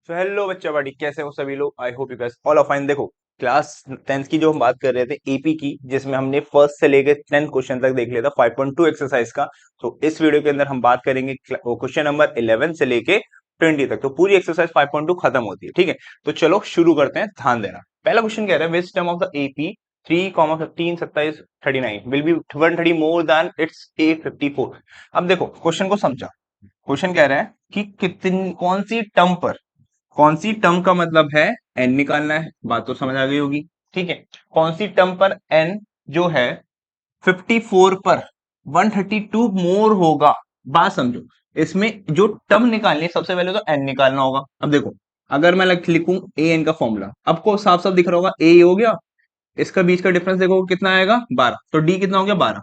So hello बच्चा बड़ी, कैसे हो सभी लोग? I hope you guys all are fine. देखो, क्लास 10th की जो हम बात कर रहे थे एपी की, जिसमें हमने फर्स्ट से लेकर 10th क्वेश्चन तक देख लिया था 5.2 एक्सरसाइज का। तो इस वीडियो के अंदर हम बात करेंगे क्वेश्चन नंबर 11 से लेके 20 तक। तो पूरी एक्सरसाइज 5.2 खत्म होती है, ठीक है। तो चलो शुरू करते हैं, ध्यान देना। पहला क्वेश्चन कह रहा है which term of the AP 3, 15, 27, 39 will be 130 more than it's A54। अब देखो क्वेश्चन को समझा। क्वेश्चन कह रहा है कि कितनी कौन सी टर्म का मतलब है एन निकालना है। बात तो समझ आ गई होगी, ठीक है। कौन सी टर्म पर एन जो है 54 पर 132 मोर होगा। बात समझो, इसमें जो टर्म निकालनी है सबसे पहले तो एन निकालना होगा। अब देखो, अगर मैं लिखूं ए एन का फॉर्मूला, आपको साफ साफ दिख रहा होगा, ए हो गया, इसका बीच का डिफरेंस देखो कितना आएगा 12, तो डी कितना हो गया 12।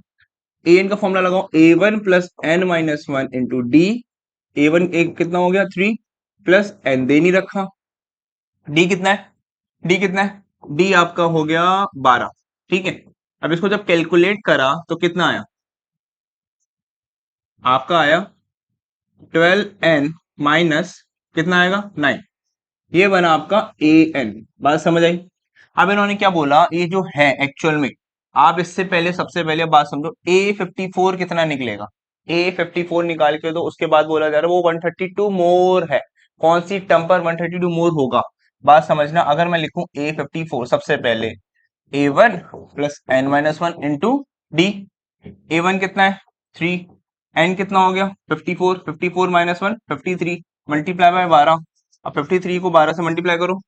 ए एन का फॉर्मूला लगाओ, A one plus N minus one into D. A one एक कितना हो गया 3 प्लस एन दे नहीं रखा। डी कितना है? डी कितना है? डी आपका हो गया 12, ठीक है। अब इसको जब कैलकुलेट करा तो कितना आया? आपका आया 12n माइनस कितना आएगा 9। ये बना आपका ए एन। बात समझ आई? अब इन्होंने क्या बोला, ये जो है एक्चुअल में, आप इससे पहले सबसे पहले बात समझो, A54 कितना निकलेगा। A54 निकाल के, तो उसके बाद बोला जा रहा है वो 132 मोर है। कौन सी टर्म पर 132 मोर होगा? बात समझना, अगर मैं लिखूं A54, सबसे पहले A1 plus N minus one into d. A1 कितना है 3, एन कितना हो गया 54, 54 माइनस वन 53, मल्टीप्लाई बाय 12। अब 53 को 12 से मल्टीप्लाई करो,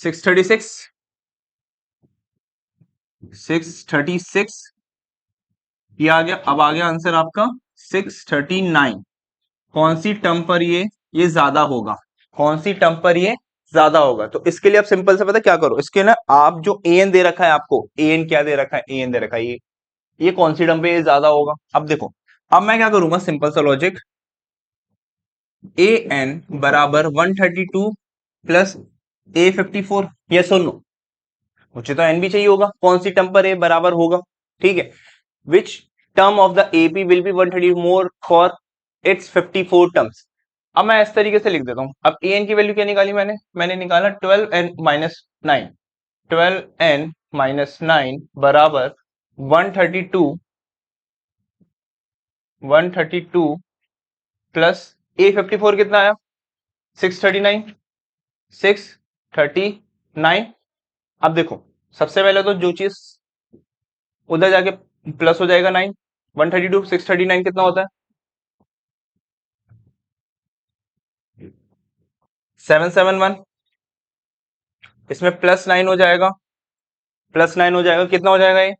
636, 636 ये आ गया। अब आ गया आंसर आपका 639। कौन सी टर्म पर ये ज्यादा होगा? कौन सी टर्म पर ये ज्यादा होगा? तो इसके लिए आप सिंपल से पता क्या करो, इसके ना आप जो ए एन दे रखा है, आपको ए एन क्या दे रखा है, ए एन दे रखा है ये कौन सी टर्म पे ये ज्यादा होगा। अब देखो, अब मैं क्या करूंगा, सिंपल सा लॉजिक, ए एन बराबर 132 प्लस A54। यस और नो? मुझे तो एन भी चाहिए होगा, कौन सी टर्म पर ए बराबर होगा, ठीक है। Which term of the AP will be 130 more for its 54 terms. अब मैं इस तरीके से लिख देता हूं। अब ए एन की वैल्यू क्या निकाली मैंने निकाला 12n-9। 12n-9 बराबर 132 प्लस A54 कितना आया 639, 639। अब देखो, सबसे पहले तो जो चीज उधर जाके प्लस हो जाएगा 9, 132 639 कितना होता है 771। इसमें प्लस 9 हो जाएगा, प्लस 9 हो जाएगा, कितना हो जाएगा ये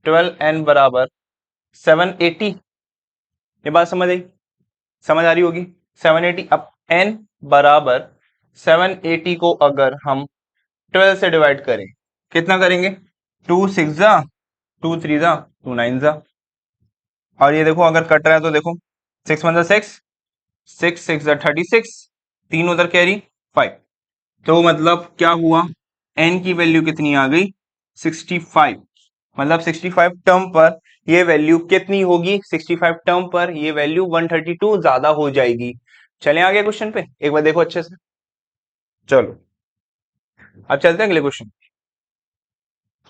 12n बराबर 780। ये बात समझ आई? समझ आ रही होगी 780। अब n बराबर 780 को अगर हम 12 से डिवाइड करें, कितना करेंगे, 2 6 जा, 2 3 जा, 2 9 जा। और ये देखो अगर कट रहा है तो देखो 6 1 6, 6 6 36, तीन उधर कैरी 5। तो मतलब क्या हुआ, n की वैल्यू कितनी आ गई 65। मतलब 65 टर्म पर ये वैल्यू कितनी होगी, 65 टर्म पर ये वैल्यू 132 ज्यादा हो जाएगी। चलें आगे क्वेश्चन पे, एक बार देखो अच्छे से। चलो अब चलते हैं अगले question.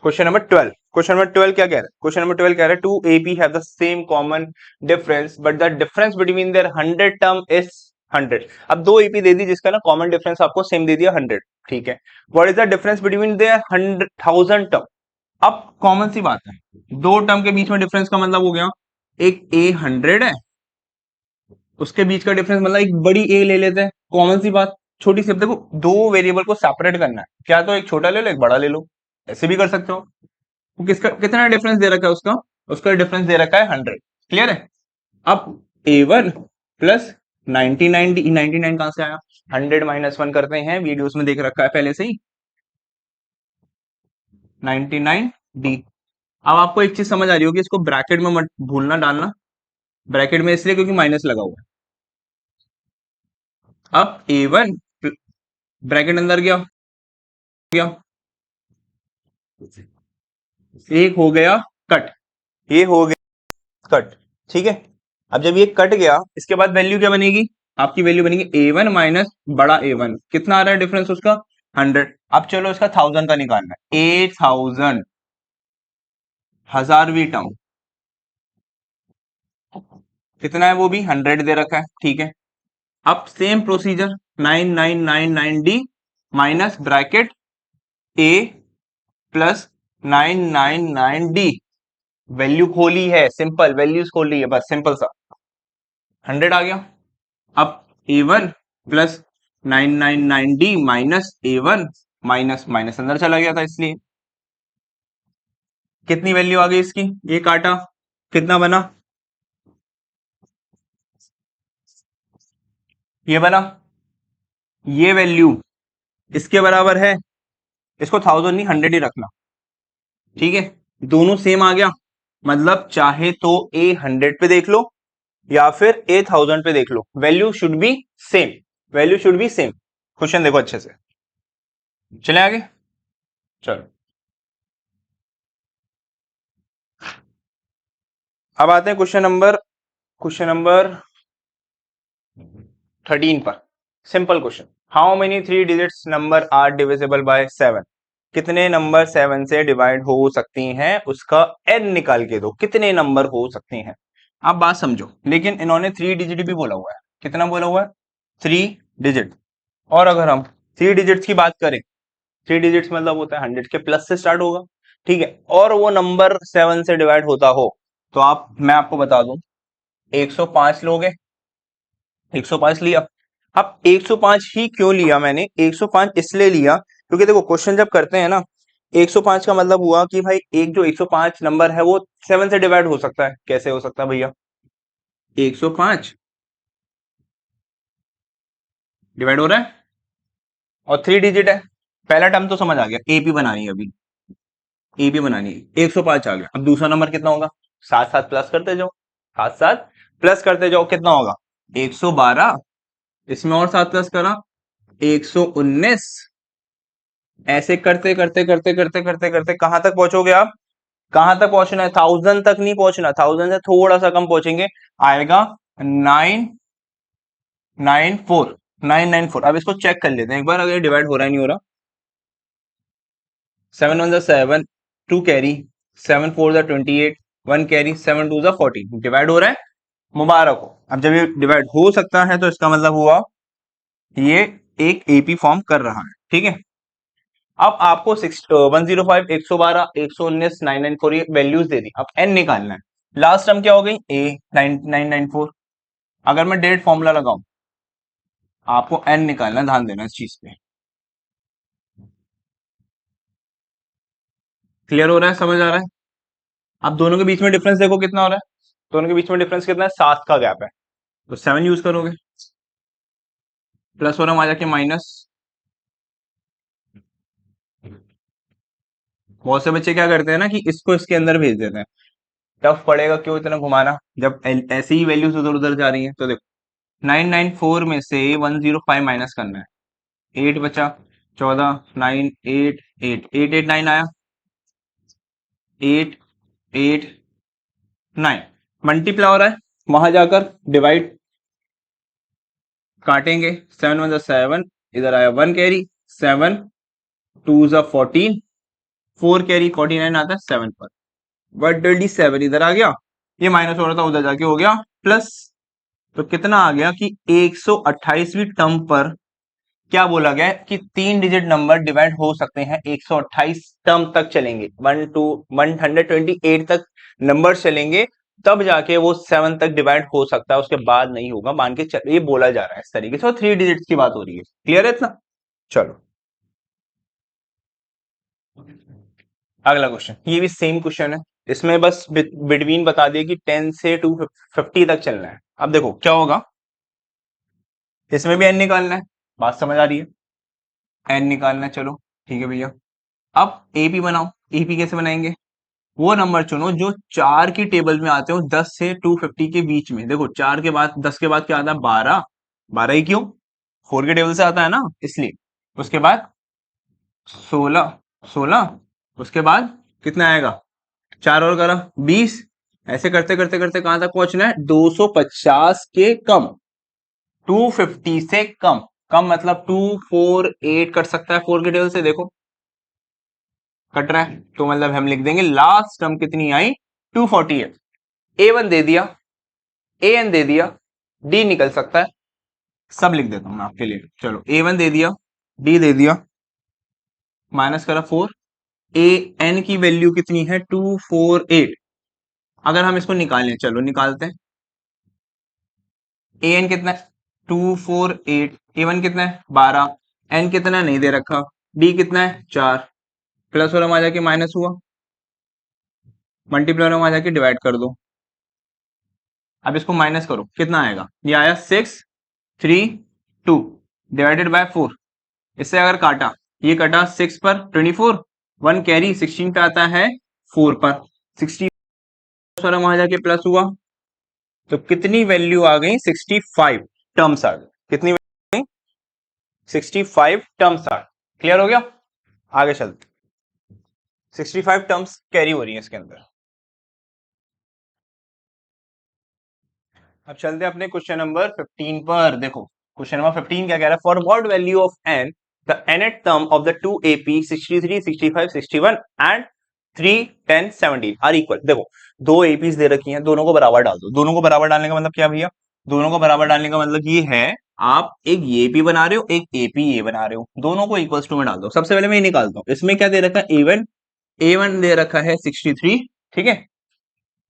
Question number 12। Question number 12 क्या कह रहा है? क्वेश्चन नंबर 12 कह रहा है two AP have the same common difference but the difference between their 100 term is 100। अब दो एपी दे दी जिसका ना कॉमन डिफरेंस आपको सेम दे दिया 100, ठीक है। What is the difference between their 100,000 term? अब कॉमन सी बात है, दो टर्म के बीच में डिफरेंस का मतलब हो गया, एक ए 100 है, उसके बीच का डिफरेंस मतलब एक बड़ी ए ले लेते हैं, कॉमन सी बात। छोटी सी, अब देखो दो वेरिएबल को सेपरेट करना है, क्या तो एक छोटा ले लो एक बड़ा ले लो, ऐसे भी कर सकते हो। वो किसका कितना डिफरेंस दे रखा है, उसका उसका डिफरेंस दे रखा है 100, क्लियर है। अब A1 प्लस 99, 99 कहां से आया, 100 माइनस वन करते हैं, वीडियोस में देख रखा है पहले से ही, 99D। अब आपको एक चीज समझ आ रही होगी, इसको ब्रैकेट में मत भूलना डालना, ब्रैकेट में इसलिए क्योंकि माइनस लगा हुआ है। अब A1 ब्रैकेट अंदर गया गया, एक हो गया कट, ये हो गया कट, ठीक है। अब जब ये कट गया, इसके बाद वैल्यू क्या बनेगी, आपकी वैल्यू बनेगी A1 माइनस बड़ा A1, कितना आ रहा है डिफरेंस उसका 100। अब चलो इसका 1000 का निकालना है, 1000 हजारवीं टर्म कितना है, वो भी 100 दे रखा है, ठीक है। अब same procedure 9999D minus bracket A plus 999D, value खोली है, सिंपल वैल्यूज खोली है बस, सिंपल सा 100 आ गया। अब A1 plus 999D minus A1 minus minus अंदर चला गया था, इसलिए कितनी वैल्यू आ गई इसकी, ये काटा कितना बना, ये बना, ये वैल्यू इसके बराबर है, इसको 1000 नहीं 100 ही रखना, ठीक है। दोनों सेम आ गया, मतलब चाहे तो A100 पे देख लो या फिर A1000 पे देख लो, value should be same, value should be same. Question देखो अच्छे से, चले आगे, चलो अब आते हैं क्वेश्चन नंबर 13 पर। Simple question, how many 3 digits number are divisible by 7, कितने नंबर 7 से डिवाइड हो सकती हैं, उसका n निकाल के दो, कितने नंबर हो सकते हैं। आप बात समझो, लेकिन इन्होंने 3 डिजिट भी बोला हुआ है, कितना बोला हुआ है 3 डिजिट। और अगर हम 3 डिजिट्स की बात करें, 3 डिजिट्स मतलब होता है 100 के प्लस से स्टार्ट होगा, ठीक है, और वो नंबर 7 से डिवाइड होता हो, तो मैं आपको बता दूं 105 लोगे, 105 लिया। अब 105 ही क्यों लिया मैंने, 105 इसलिए लिया क्योंकि देखो क्वेश्चन जब करते हैं ना, 105 का मतलब हुआ कि भाई एक जो 105 नंबर है वो 7 से डिवाइड हो सकता है, कैसे हो सकता है भैया, 105 डिवाइड हो रहा है और 3 डिजिट है, पहला टर्म तो समझ आ गया, एपी बनानी है, अभी एपी बनानी है, 105 आ गया। अब दूसरा नंबर कितना होगा, साथ साथ प्लस करते जाओ, साथ साथ प्लस करते जाओ, कितना होगा 112, इसमें और साथ प्लस करा 119, ऐसे करते करते करते करते करते करते कहां तक पहुंचोगे आप, कहां तक पहुंचना है, 1000 तक नहीं पहुंचना, 1000 से थोड़ा सा कम पहुंचेंगे, आएगा 994, 994। अब इसको चेक कर लेते हैं एक बार, अगर डिवाइड हो रहा है नहीं हो रहा, 7 1 7, 2 कैरी, 7 4 28, 1 कैरी, 7 2 14, डिवाइड हो रहा है, मुबारक हो। अब जब ये डिवाइड हो सकता है तो इसका मतलब हुआ ये एक एपी फॉर्म कर रहा है, ठीक है। अब आपको 105, 112, 119, 994 ये वैल्यूज दे दी, अब एन निकालना है, लास्ट टर्म क्या हो गई ए 994। अगर मैं डायरेक्ट फॉर्मूला लगाऊं, आपको एन निकालना है, ध्यान देना इस चीज पे, क्लियर हो रहा है, समझ आ रहा है। अब दोनों के बीच में डिफरेंस देखो कितना हो रहा है, दोनों के बीच में डिफरेंस कितना है, 7 का गैप है, तो 7 यूज करोगे, प्लस हो रहा है, आ जाके माइनस। बहुत से बच्चे क्या करते हैं ना कि इसको इसके अंदर भेज देते हैं, टफ पड़ेगा, क्यों इतना घुमाना, जब ऐसी ही वैल्यूज उधर उधर जा रही हैं। तो देखो 994 में से 105 माइनस करना है, 8 बचा, 14, 9 8 8 8 8 9 आया, 8 8 9 मल्टीप्लाई हो रहा है, वहां जाकर डिवाइड काटेंगे, 7 1 7, इधर आया 1 कैरी, 7 2 14, 4 कैरी 49 आता है 7 पर, 127 इधर आ गया, ये माइनस हो रहा था उधर जाके हो गया प्लस। तो कितना आ गया कि 128वीं टर्म पर क्या बोला गया है कि 3 डिजिट नंबर डिवाइड हो सकते हैं, 128 टर्म तक चलेंगे, 128 तक नंबर चलेंगे, तब जाके वो 7 तक डिवाइड हो सकता है, उसके बाद नहीं होगा, मान के चल, ये बोला जा रहा है इस तरीके से, और 3 डिजिट्स की बात हो रही है, क्लियर है इतना। चलो अगला क्वेश्चन, ये भी सेम क्वेश्चन है, इसमें बस बिटवीन बता दिया कि 10 से 250 तक चलना है। अब देखो क्या होगा, इसमें भी एन निकालना है, बात समझ आ रही है, एन निकालना है, चलो ठीक है भैया। अब एपी बनाओ, एपी कैसे बनाएंगे, वो नंबर चुनो जो 4 की टेबल में आते हो, 10 से 250 के बीच में। देखो 4 के बाद 10 के बाद क्या आता है, 12, 12 ही क्यों, 4 के टेबल से आता है ना, इसलिए। उसके बाद 16, 16, उसके बाद कितना आएगा, 4 और करा 20, ऐसे करते करते करते कहां तक पहुंचना है? 250 के कम, 250 से कम। कम मतलब 248 कट सकता है 4 के टेबल से, देखो कट रहा है, तो मतलब हम लिख देंगे लास्ट टर्म कितनी आई? 248। A1 दे दिया, AN दे दिया, D निकल सकता है, सब लिख देता हूं मैं आपके लिए। चलो A1 दे दिया, D दे दिया, माइनस करा 4, AN की वैल्यू कितनी है? 248। अगर हम इसको निकालें, चलो निकालते हैं। AN कितना है? 248। A1 कितना है? 12। N कितना नहीं दे रखा। D कितना है? 4। प्लस वाला आ जाके माइनस हुआ, मल्टीप्लाई वाला आ जाके डिवाइड कर दो। अब इसको माइनस करो, कितना आएगा? ये आया 632 डिवाइडेड बाय 4। इससे अगर काटा, ये कटा 6 पर 24, 1 कैरी 16 पे आता है 4 पर 60, वहां जाके प्लस हुआ, तो कितनी वैल्यू आ गई? 65 टर्म्स आ गई। कितनी वैल्यू? 65 टर्म्स आ गई। क्लियर हो गया? आगे चलते, 65 टर्म्स कैरी हो रही है इसके अंदर। अब चलते हैं अपने क्वेश्चन नंबर 15 पर। देखो क्वेश्चन नंबर 15 क्या कह रहा है? For what value of n the nth term of the two AP 63, 65, 61 and 3, 10, 17 are equal. देखो दो एपीज दे रखी हैं, दोनों को बराबर डाल दो। दोनों को बराबर डालने का मतलब क्या भैया? दोनों को बराबर डालने का मतलब ये है, आप एक एपी बना रहे हो, एक एपी ए बना रहे हो, दोनों को इक्वल्स टू में डाल दो। सबसे पहले मैं ये निकालता हूं, इसमें क्या दे रखा है? A1 दे रखा है 63, ठीक है।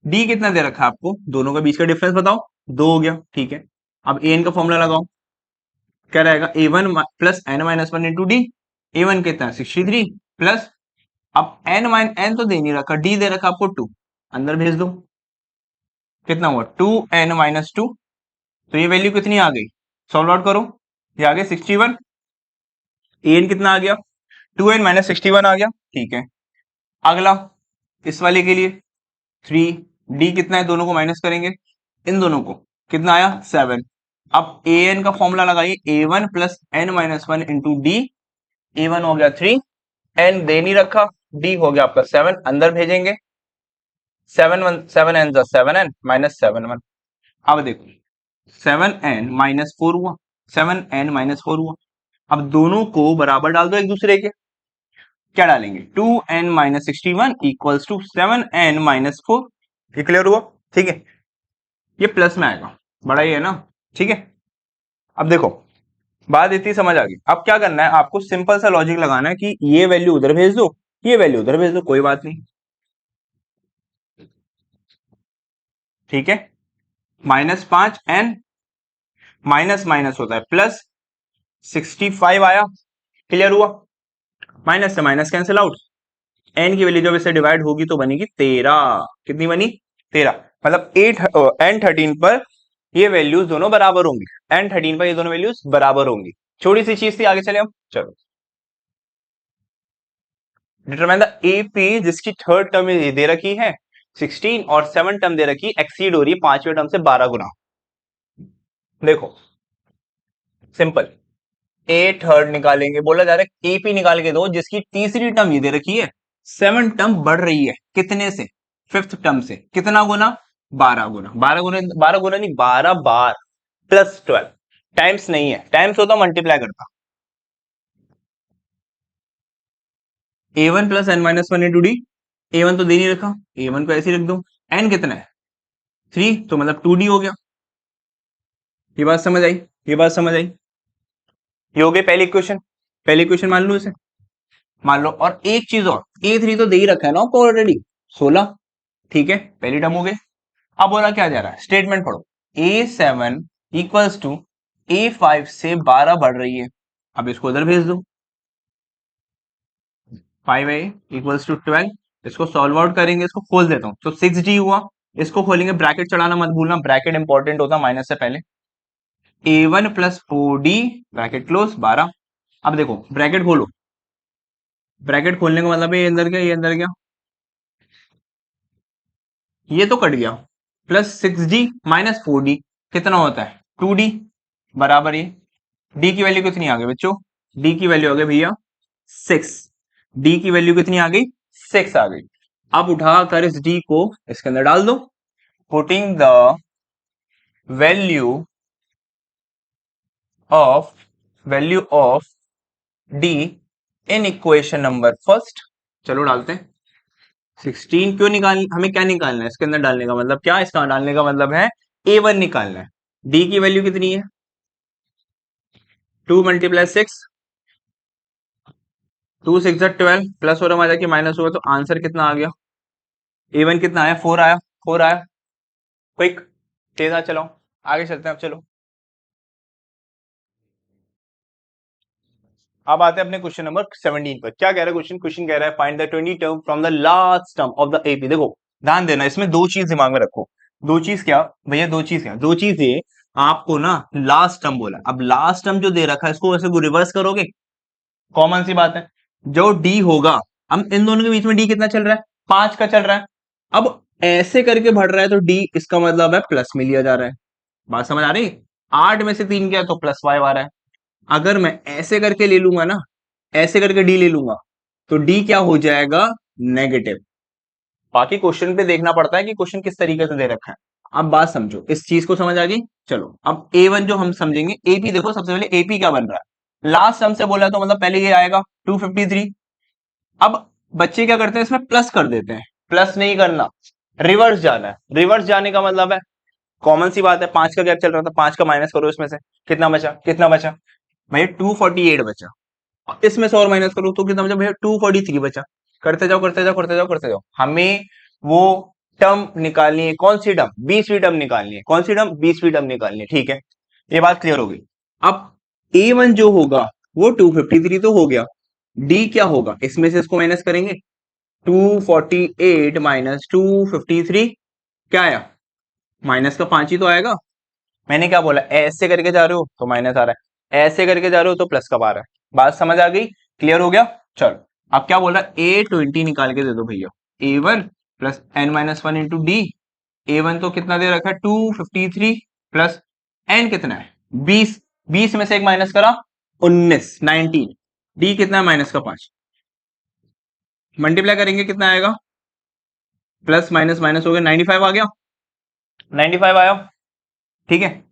डी कितना दे रखा है आपको? दोनों के बीच का डिफरेंस बताओ, 2 हो गया, ठीक है। अब एन का फॉर्मूला लगाओ, क्या रहेगा? A1 plus N minus one into d. A1 कितना है? 63 प्लस, अब एन तो दे नहीं रखा, डी दे रखा आपको 2, अंदर भेज दो, कितना हुआ? 2n-2। तो ये वैल्यू कितनी आ गई? सॉल्व आउट करो, ये आ गया 61। एन कितना आ गया? 2n-61 आ गया, ठीक है। अगला इस वाले के लिए 3, डी कितना है? दोनों को माइनस करेंगे, इन दोनों को, कितना आया? 7। अब ए एन का फॉर्मूला लगाइए, A1 plus N minus one into d. A1 हो गया 3, एन दे नहीं रखा, डी हो गया आपका 7, अंदर भेजेंगे, 7 एन 7n माइनस 7 1। अब देखो 7n-4 हुआ, 7n-4 हुआ। अब दोनों को बराबर डाल दो एक दूसरे के, क्या डालेंगे? 2n-61 equals to 7n-4। ये क्लियर हुआ? ठीक है, ये प्लस में आएगा, बड़ा ही है ना, ठीक है। अब देखो बात इतनी समझ आ गई। अब क्या करना है आपको? सिंपल सा लॉजिक लगाना है कि ये वैल्यू उधर भेज दो, ये वैल्यू उधर भेज दो, कोई बात नहीं, ठीक है। -5n माइनस माइनस होता है प्लस, 65 आया, क्लियर हुआ। माइनस से माइनस कैंसिल आउट, एन की वैल्यू जब इससे डिवाइड होगी तो बनेगी 13। कितनी बनी? 13। मतलब 8 n13 पर ये वैल्यूज दोनों बराबर होंगी, n13 पर ये दोनों वैल्यूज बराबर होंगी। छोटी सी चीज थी, आगे चले हम। चलो डिटरमाइन द एपी जिसकी थर्ड टर्म दे रखी है 16 और 7 टर्म दे रखी एक्सीड हो रही है 5वें टर्म से 12 गुना। देखो सिंपल, ए थर्ड निकालेंगे, बोला जा रहा है एपी निकाल के दो जिसकी तीसरी टर्म ये दे रखी है 7 टर्म बढ़ रही है, कितने से? 5th टर्म से। कितना गुना? 12 गुना। 12 गुना, 12 गुना नहीं, 12 बार प्लस 12। टाइम्स नहीं है, टाइम्स होता मल्टीप्लाई करता। A1 plus N minus one into d. A1 तो दे नहीं रखा, A1 को ऐसे ही रख दो। n कितना है? 3, तो मतलब 2d हो गया। ये बात समझ आई? ये बात समझ आई? ये हो गई पहली इक्वेशन। पहली इक्वेशन मान लो इसे, मान लो। और एक चीज और, A3 तो दे ही रखा है ना आपको ऑलरेडी, 16, ठीक है, पहली टर्म हो गई। अब बोला क्या जा रहा है? स्टेटमेंट पढ़ो, A7 इक्वल्स टू A5 से 12 बढ़ रही है, अब इसको उधर भेज दो। 5a इक्वल्स टू 12, इसको सॉल्व आउट करेंगे, इसको खोल देता हूं तो 6d हुआ। इसको खोलेंगे, ब्रैकेट चढ़ाना मत भूलना, ब्रैकेट इंपॉर्टेंट होता माइनस से पहले। A1 plus 4d bracket close 12। अब देखो ब्रैकेट खोलो, ब्रैकेट खोलने का मतलब है ये अंदर गया, ये अंदर गया, ये तो कट गया, प्लस 6d माइनस 4d कितना होता है? 2d बराबर ये। d की वैल्यू कितनी आ गई बच्चों? d की वैल्यू आ गई भैया 6। d की वैल्यू कितनी आ गई? 6 आ गई। अब उठा कर इस d को इसके अंदर डाल दो, putting the value of D in equation number first. चलो डालते हैं। 16 क्यों निकाल, हमें क्या निकालना है इसके अंदर डालने का मतलब क्या, इसका डालने का मतलब है a1 निकालना है। d की वैल्यू कितनी है, 2 × 6, 2 6 12 प्लस और हमारा कि माइनस हुआ, तो आंसर कितना आ गया, a1 कितना आया, 4 आया, 4 आया। क्विक, तेज हाथ चलाओ, आगे चलते हैं। अब चलो, अब आते हैं अपने क्वेश्चन नंबर 17 पर। क्या कह रहा है क्वेश्चन, क्वेश्चन कह रहा है find the 20 term from the last term of the AP. देखो ध्यान देना, इसमें दो चीज दिमाग में रखो। दो चीज क्या भैया, दो चीज क्या, दो चीज ये आपको ना लास्ट टर्म बोला। अब लास्ट टर्म जो दे रखा है इसको ऐसे रिवर्स करोगे, कॉमन सी बात है, जो डी होगा, अब इन दोनों के बीच में डी कितना चल रहा है, 5 का चल रहा है। अब ऐसे करके बढ़ रहा है तो डी, इसका मतलब है प्लस में लिया जा रहा है। बात समझ आ रही, 8 में से 3 क्या, तो +5 आ रहा है। अगर मैं ऐसे करके ले लूंगा ना, ऐसे करके डी ले लूंगा, तो डी क्या हो जाएगा, नेगेटिव। बाकी क्वेश्चन पे देखना पड़ता है कि क्वेश्चन किस तरीके से दे रखा है। अब बात समझो, इस चीज को समझ आ गई। चलो अब A1 जो हम समझेंगे, एपी देखो, सबसे पहले एपी क्या बन रहा है, लास्ट सम से बोला तो मतलब पहले ये आएगा 253। अब बच्चे क्या करते हैं, इसमें प्लस कर देते हैं। प्लस नहीं करना, रिवर्स जाना है। रिवर्स जाने का मतलब है, कॉमन सी बात है, 5 का गैप चल रहा था, 5 का माइनस करो, इसमें से कितना बचा, कितना बचा भैया, 248 बचा। इसमें से और माइनस करो तो कितना बचा भैया, 243 बचा। करते जाओ करते जाओ करते जाओ करते जाओ, हमें वो टर्म निकालनी है। कौन सी टर्म, 20वीं टर्म निकालनी है। कौन सी टर्म, 20वीं टर्म निकालनी है। ठीक है, ये बात क्लियर हो गई। अब A1 जो होगा वो 253 तो हो गया, डी क्या होगा, इसमें से इसको माइनस करेंगे, 248 माइनस 253 क्या आया, माइनस का 5 ही तो आएगा। मैंने क्या बोला, ऐसे करके जा रहे हो तो माइनस आ रहा है, ऐसे करके जा रहे हो तो प्लस कब आ रहा है। बात समझ आ गई, क्लियर हो गया। चलो अब क्या बोला, A20 निकाल के दे दो भैया, A1 plus n-1 into d. A1 तो कितना दे रखा है, 253 प्लस n कितना है, 20, 20 में से एक माइनस करा, 19, 19। डी कितना है, माइनस का 5, मल्टीप्लाई करेंगे कितना आएगा, प्लस माइनस माइनस हो गया, 95 आ गया, 95 आया। ठीक है,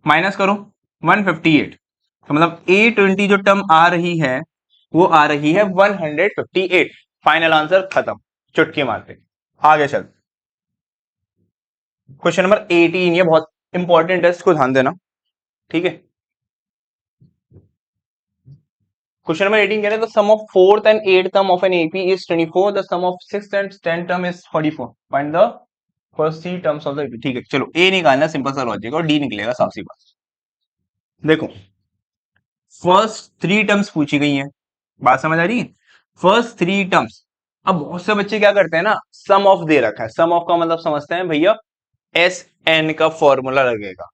माइनस करो 158, तो मतलब A20 जो टर्म आ रही है वो आ रही है 158। फाइनल आंसर खत्म, चुटकी मारते। आगे चल, क्वेश्चन नंबर 18, ये बहुत इंपॉर्टेंट है, इसको ध्यान देना। ठीक है, क्वेश्चन नंबर 18 कह रहे हैं the sum of fourth and eight term of an AP is 24, the sum of sixth and 10th term is 44, find the first 3 terms of the AP. ठीक है, चलो ए निकालना, सिंपल सा लॉजिक, और डी निकलेगा, साफ सी बात। देखो फर्स्ट 3 टर्म्स पूछी गई हैं, बात समझ आ रही है, फर्स्ट 3 टर्म्स। अब बहुत से बच्चे क्या करते हैं ना, सम ऑफ दे रखा है, सम ऑफ का मतलब समझते हैं भैया एस एन का फॉर्मूला लगेगा,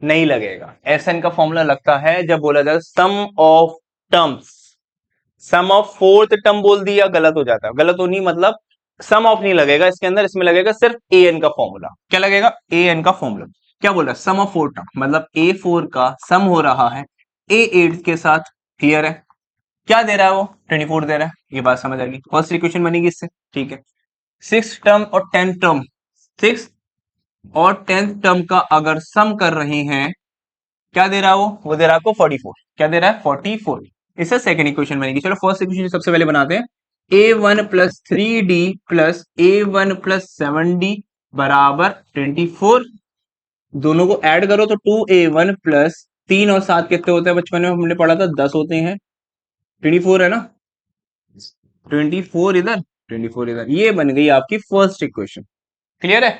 नहीं लगेगा। एस एन का फॉर्मूला लगता है जब बोला जाए sum of terms. Sum of fourth term बोल दिया, गलत हो जाता है, गलत हो नहीं मतलब सम ऑफ नहीं लगेगा इसके अंदर, इसमें लगेगा सिर्फ ए एन का फॉर्मूला। क्या लगेगा, ए एन का फॉर्मूला। क्या बोल रहा है, सम ऑफ 4 टर्म, मतलब A4 का सम हो रहा है A8 के साथ। क्लियर है, क्या दे रहा है वो, 24 दे रहा है, ये बात समझ आ गई, फर्स्ट इक्वेशन बनेगी इससे। ठीक है, 6 टर्म और 10 टर्म, 6 और 10th टर्म का अगर सम कर रहे हैं, क्या दे रहा है वो दे रहा है आपको 44। क्या दे रहा है, 44। इससे सेकंड इक्वेशन बनेगी। चलो फर्स्ट इक्वेशन सबसे पहले बनाते हैं, A1 plus 3D plus A1 plus 7D बराबर 24। दोनों को ऐड करो तो 2A1 प्लस 3 और 7 कितने होते हैं, बचपन में हमने पढ़ा था 10 होते हैं, 24 है ना, 24 इधर, 24 इधर, ये बन गई आपकी फर्स्ट इक्वेशन। क्लियर है,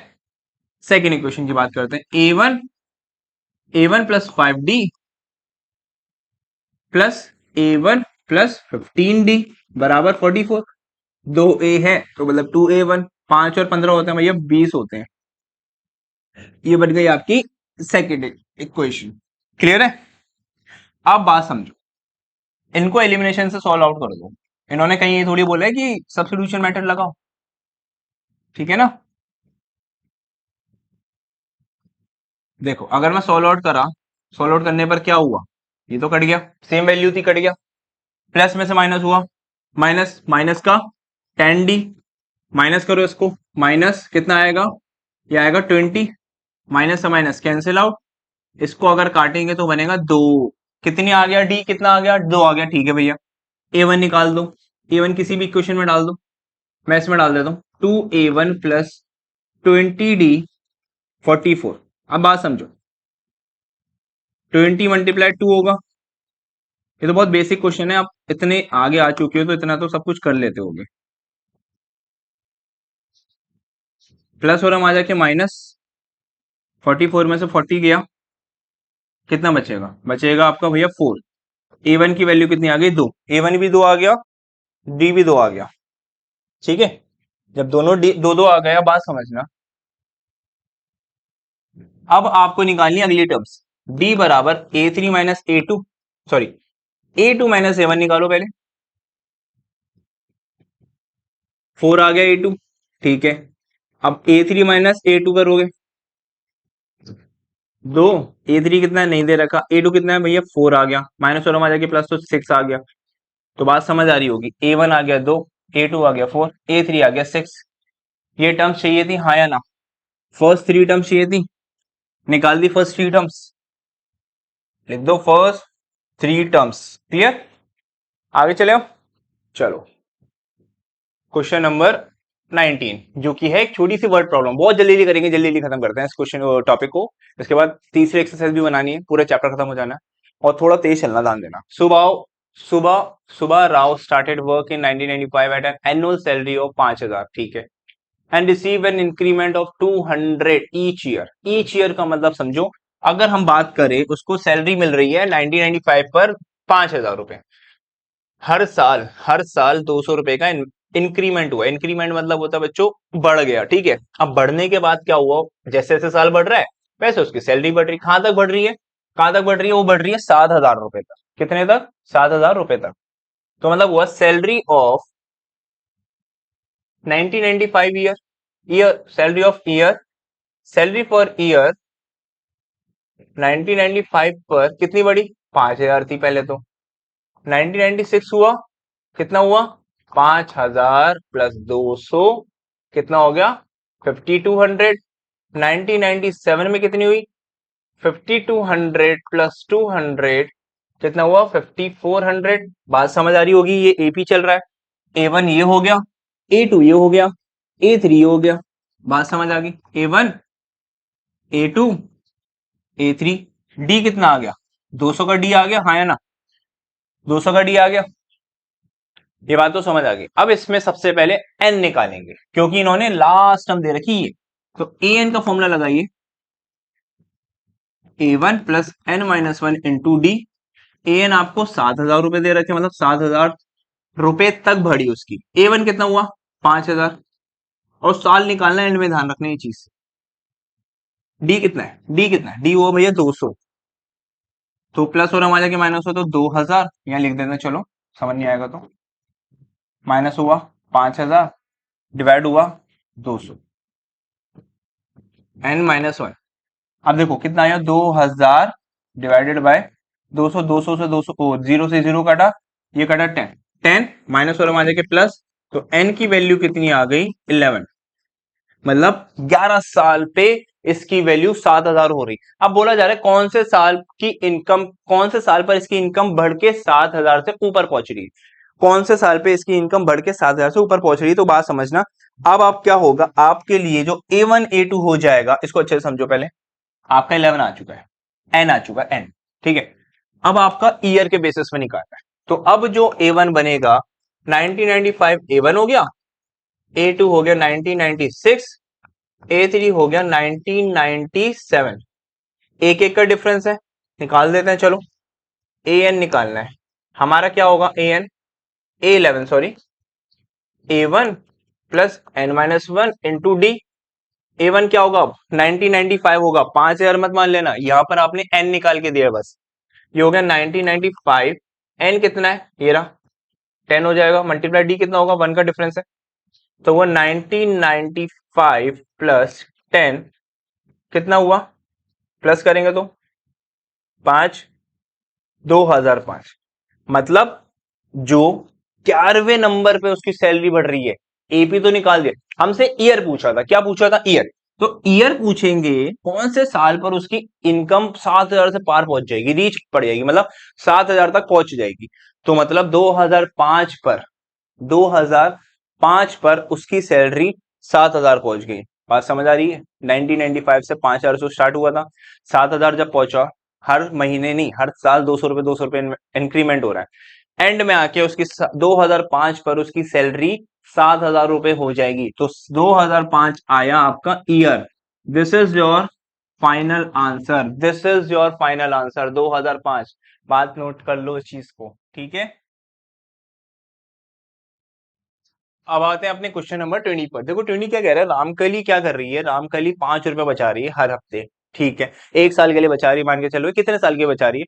सेकेंड इक्वेशन की बात करते हैं, A1 plus 5D plus A1 plus 15D बराबर 44। 2A है तो मतलब 2A1, 5 और 15 होते हैं भैया 20 होते हैं। ये बन गई आपकी सेकेंड इक्वेशन। क्लियर है, अब बात समझो, इनको एलिमिनेशन से सॉल्व आउट कर दो। इन्होंने कहीं ये थोड़ी बोला है कि सब्स्टिट्यूशन मेथड लगाओ, ठीक है ना। देखो अगर मैं सॉल्व आउट करा, सॉल्व आउट करने पर क्या हुआ, ये तो कट गया, सेम वैल्यू थी, कट गया, प्लस में से माइनस हुआ, माइनस माइनस का 10D, माइनस करो इसको, माइनस कितना आएगा ये आएगा 20, माइनस से माइनस कैंसिल आउट, इसको अगर काटेंगे तो बनेगा 2। कितनी आ गया डी, कितना आ गया 2 आ गया, ठीक है भैया। A1 निकाल दो, A1 किसी भी इक्वेशन में डाल दो, मैं इसमें डाल देता हूँ 2A1 प्लस 20D 44। अब बात समझो, 20 मल्टीप्लाई 2 होगा, ये तो बहुत बेसिक क्वेश्चन है, आप इतने आगे आ चुके हो तो इतना तो सब कुछ कर लेते होगे। प्लस और हम आ जाके माइनस, 44 में से 40 गया, कितना बचेगा, बचेगा आपका भैया 4। A1 की वैल्यू कितनी आ गई 2, A1 भी 2 आ गया, D भी 2 आ गया, ठीक है। जब दोनों दो दो आ गया, बात समझना। अब आपको निकालनी अगली टर्म्स, D बराबर A3 minus A2, sorry A2 minus A1 निकालो पहले, 4 आ गया A2, ठीक है। अब A3 माइनस A2 करोगे, 2, A3 कितना है नहीं दे रखा, A2 कितना है भैया 4 आ गया, माइनस और आ जाके प्लस तो 6 आ गया। तो बात समझ आ रही होगी, A1 आ गया 2, A2 आ गया 4, A3 आ गया 6। ये टर्म्स चाहिए थी हाँ या ना, फर्स्ट 3 टर्म्स चाहिए थी, निकाल दी फर्स्ट 3 टर्म्स, लिख दो फर्स्ट 3 टर्म्स, क्लियर। आगे चले आओ, चलो क्वेश्चन नंबर 19, जो कि है एक छोटी सी वर्ड प्रॉब्लम, बहुत जल्दी जल्दी करेंगे, जल्दी जल्दी खत्म करते हैं इस क्वेश्चन टॉपिक को। इसके बाद तीसरी एक्सरसाइज भी बनानी है, पूरा चैप्टर खत्म हो जाना है, और थोड़ा तेज चलना, ध्यान देना। सुबह सुबह सुबह Rao started work in 1995 at an annual salary of 5000, ठीक है, and receive an increment of 200 each year. Each year का मतलब समझो, अगर हम बात करें, उसको सैलरी मिल रही है 1995 पर 5000 रुपए, हर साल 200 रुपए का इंक्रीमेंट हुआ। इंक्रीमेंट मतलब होता है बच्चों बढ़ गया, ठीक है। अब बढ़ने के बाद क्या हुआ, जैसे जैसे साल बढ़ रहा है वैसे उसकी सैलरी बढ़ रही है। कहां तक बढ़ रही है, कहां तक बढ़ रही है, वो बढ़ रही है 7000 रुपए तक। कितने तक, 7000 रुपए तक। तो मतलब हुआ salary of 1995 year, year salary of year, salary for year 1995 पर कितनी बढ़ी, 5000 थी पहले तो, 1996 हुआ, कितना हुआ 5000 प्लस 200, कितना हो गया 5200। 1997 में कितनी हुई 5200 प्लस 200, कितना हुआ 5400। बात समझ आ रही होगी, ये एपी चल रहा है, A1 ये हो गया, A2 ये हो गया, A3 ये हो गया। बात समझ आ गई, A1 A2 A3, D कितना आ गया 200 का D आ गया, हाँ या ना, 200 का D आ गया। ये बात तो समझ आ गई। अब इसमें सबसे पहले n निकालेंगे, क्योंकि इन्होंने लास्ट टर्म दे रखी है। तो an का फॉर्मूला लगाइए, a1 plus n minus one into D. an आपको 7000 रुपए दे रखे, मतलब 7000 रुपए तक बढ़ी उसकी। a1 कितना हुआ 5000, और साल निकालना है एंड में, ध्यान रखना ये चीज। d कितना है, d कितना है, d हुआ भैया 200, तो प्लस और हम आ जाके माइनस हो तो 2000, यहाँ लिख देते हैं, चलो समझ नहीं आएगा तो। माइनस हुआ 5000, डिवाइड हुआ 200, n माइनस वन। अब देखो कितना आया 2000 डिवाइडेड बाय 200, 200 से 200 जीरो से जीरो काटा, ये काटा 10, 10 माइनस और आ जाके प्लस, तो n की वैल्यू कितनी आ गई 11, मतलब 11 साल पे इसकी वैल्यू 7000 हो रही। अब बोला जा रहा है कौन से साल की इनकम, कौन से साल पर इसकी इनकम बढ़ के 7000 से ऊपर पहुंच रही है, कौन से साल पे इसकी इनकम बढ़ के 7000 से ऊपर पहुंच रही है। तो बात समझना, अब आप क्या होगा आपके लिए, जो A1 A2 हो जाएगा, इसको अच्छे से समझो पहले। आपका 11 आ चुका है, n आ चुका है, n, ठीक है। अब आपका ईयर के बेसिस पे निकालना है, तो अब जो A1 बनेगा 1995 A1 हो गया, A2 हो गया 1996, A3 हो गया 1997। एक एक का डिफरेंस है, निकाल देते हैं, चलो an निकालना है। हमारा क्या होगा an, A11 sorry, A1 plus n minus one into d. A1 क्या होगा अब 1995 होगा, 5000 मत मान लेना, यहां पर आपने n निकाल के दिया बस। ये हो गया 1995, n कितना है ये रहा 10 हो जाएगा, मल्टीप्लाई d कितना होगा 1 का डिफरेंस है, तो वो 1995 प्लस 10 कितना हुआ, प्लस करेंगे तो 5, 2005। मतलब जो 11वें नंबर पे उसकी सैलरी बढ़ रही है, एपी तो निकाल दिया, हमसे ईयर पूछा था, क्या पूछा था ईयर, तो ईयर पूछेंगे कौन से साल पर उसकी इनकम 7,000 से पार पहुंच जाएगी, रीच पड़ जाएगी, मतलब 7,000 तक पहुंच जाएगी। तो मतलब 2005 पर उसकी सैलरी 7,000 पहुंच गई। बात समझ आ रही है? 1995 से 5,000 से स्टार्ट हुआ था, 7,000 जब पहुंचा, हर महीने नहीं हर साल 200 रुपए इंक्रीमेंट हो रहा है, एंड में आके उसकी 2005 पर उसकी सैलरी 7,000 रुपए हो जाएगी। तो 2005 आया आपका year. This is your final answer, this is your final answer 2005। बात नोट कर लो इस चीज को, ठीक है। अब आते हैं अपने क्वेश्चन नंबर 20 पर। देखो 20 क्या कह रहा है, रामकली क्या कर रही है, रामकली 5 रुपए बचा रही है हर हफ्ते, ठीक है, एक साल के लिए बचा रही है, मान के चलो कितने साल के बचा रही है,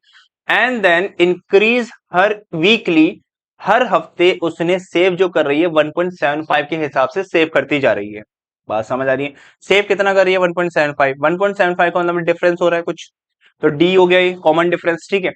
एंड देन इंक्रीज हर वीकली, हर हफ्ते उसने सेव जो कर रही है 1.75 के हिसाब से सेव करती जा रही है। बात समझ आ रही है? सेव कितना कर रही है? 1.75 का मतलब डिफरेंस हो रहा है कुछ, तो डी हो गया ये कॉमन डिफरेंस, ठीक है।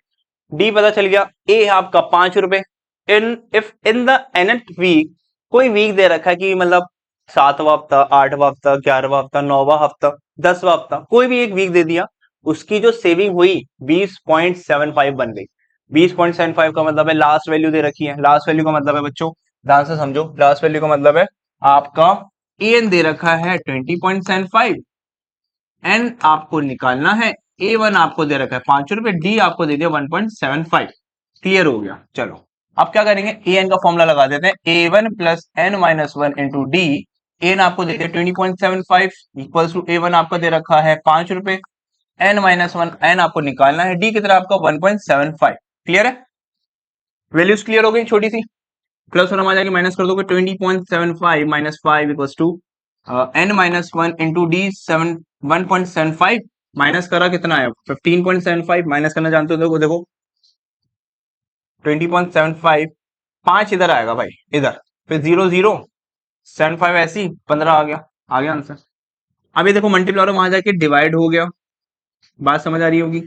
डी पता चल गया। ए है आपका 5 रुपए। In if in the nth week, कोई वीक दे रखा है कि मतलब 7वां हफ्ता, 8वां हफ्ता, 11वां हफ्ता, 9वां हफ्ता, 10वां हफ्ता, कोई भी एक वीक दे दिया, उसकी जो सेविंग हुई 20.75 बन गई। 20.75 का मतलब है लास्ट वैल्यू दे रखी है। लास्ट वैल्यू का मतलब है बच्चों, ध्यान से समझो, लास्ट वैल्यू का मतलब है आपका एन दे रखा है 20.75, एन आपको निकालना है, ए वन आपको दे रखा है 5 रुपए, डी आपको दे दिया 1.75। क्लियर हो गया? चलो अब क्या करेंगे, ए एन का फॉर्मूला लगा देते हैं, A one plus N minus one into D. N आपको दे दिया 20.75 इक्वल्स टू ए वन आपका दे रखा है 5 रुपए, एन माइनस वन एन आपको निकालना है, डी की तरह आपका 1.75। क्लियर है? वैल्यूज क्लियर हो गई, छोटी सी प्लस वन आ जाएगी, माइनस कर दोगे 20.75 minus 5 equals to n minus one into d 1.75, minus करा कितना है 15.75, माइनस करना जानते हो, देखो देखो 20.75, 5 इधर आएगा भाई, इधर फिर 0.075 ऐसी 15 आ गया आंसर। अब ये देखो मल्टीप्लाई वहां जाके डिवाइड हो गया। बात समझ आ रही होगी?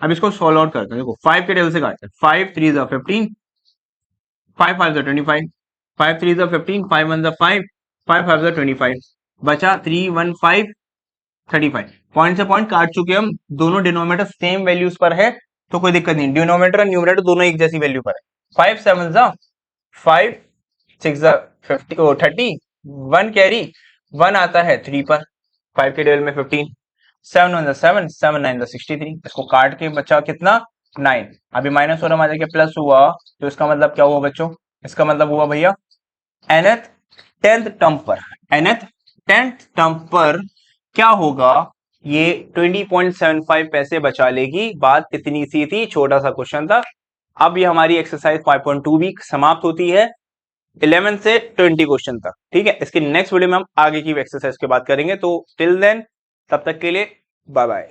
अब इसको सॉल्व आउट करते हैं, देखो 5 के टेबल से काटते हैं, 5 3 15, 5 5 25, 5 3 15, 5 1 5, 5 5 25, बचा 3 1 5 35। पॉइंट से पॉइंट काट चुके हम, दोनों डिनोमिनेटर सेम वैल्यूज पर है, तो कोई दिक्कत नहीं, डिनोमिनेटर और न्यूमरेटर दोनों एक जैसी वैल्यू पर है। 5 7 5, 6 50 30, 1 कैरी 1 आता है 3 पर, 5 के टेबल में 15, 7 1 7, 7 9 63, इसको काट के बचा कितना 9। अभी माइनस होना आ जाएगा, प्लस हुआ, तो इसका मतलब क्या हुआ बच्चों, इसका मतलब हुआ भैया nth 10th टर्म पर, nth 10th टर्म पर क्या होगा, ये 20.75 पैसे बचा लेगी। बात इतनी सी थी, छोटा सा क्वेश्चन था। अब ये हमारी एक्सरसाइज 5.2 वीक समाप्त होती है 11 से 20 क्वेश्चन तक, ठीक है। इसके नेक्स्ट वीडियो में हम आगे की एक्सरसाइज की बात करेंगे, तो टिल देन, तब तक के लिए बाय बाय।